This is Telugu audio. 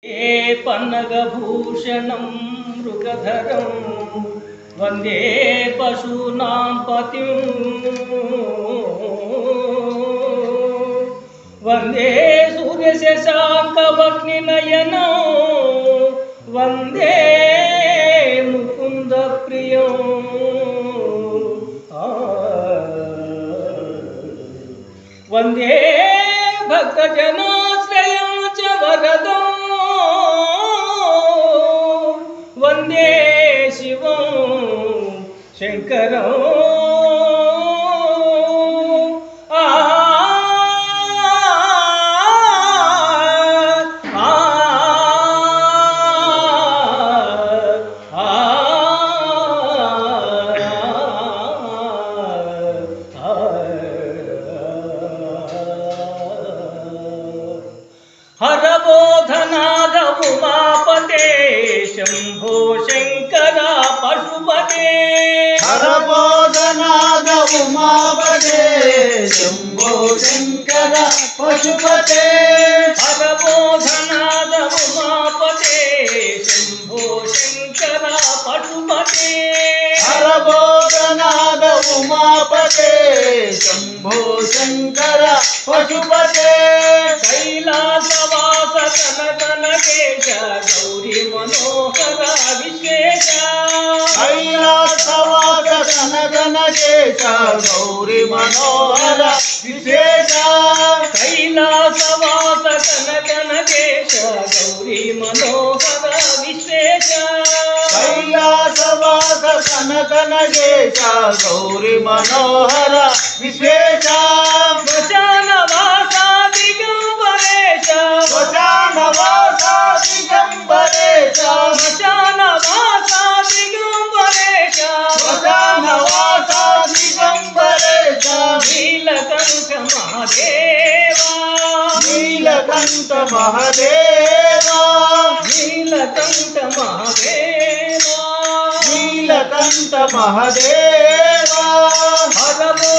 ఏ పన్నగభూషణం మృగధరం వందే పశూనాం పతిం వందే సూర్యశశాంకవహ్నినయనం వందే ముకుంద ప్రియం వందే భక్తజనాశ్రయం చ వరదం వందే శివం శంకరం హరబోధనాద ఉమాపతే శంభో శంకర పశుపతే హరబోధనాద ఉమాపతే శంభో శంకర పశుపతే హరబోధనాద ఉమాపతే శంభో శంకర పశుపతే హరబోధనాద ఉమాపతే శంభో శంకర పశుపతే కైలాసవాస కనకనకేశ గౌరీ మనోహర విశేష కైలాసవాస కనకనకేశ గౌరీ మనోహర విశేష కైలాసవాస కనకనకేశ గౌరీ మనోహర విశేష కైలాసవాస కనకనకేశ గౌరీ మనోహర విశేష శ్మశానవాస దిగంబరేశ శ్మశానవాస దిగంబరేశ శ్మశానవాస దిగంబరేశ శ్మశానవాస దిగంబరేశ నీలకంఠ మహాదేవా నీలకంఠ మహదేవా నీలకంఠ మహాదేవా నీలకంఠ మహదేవా హరబో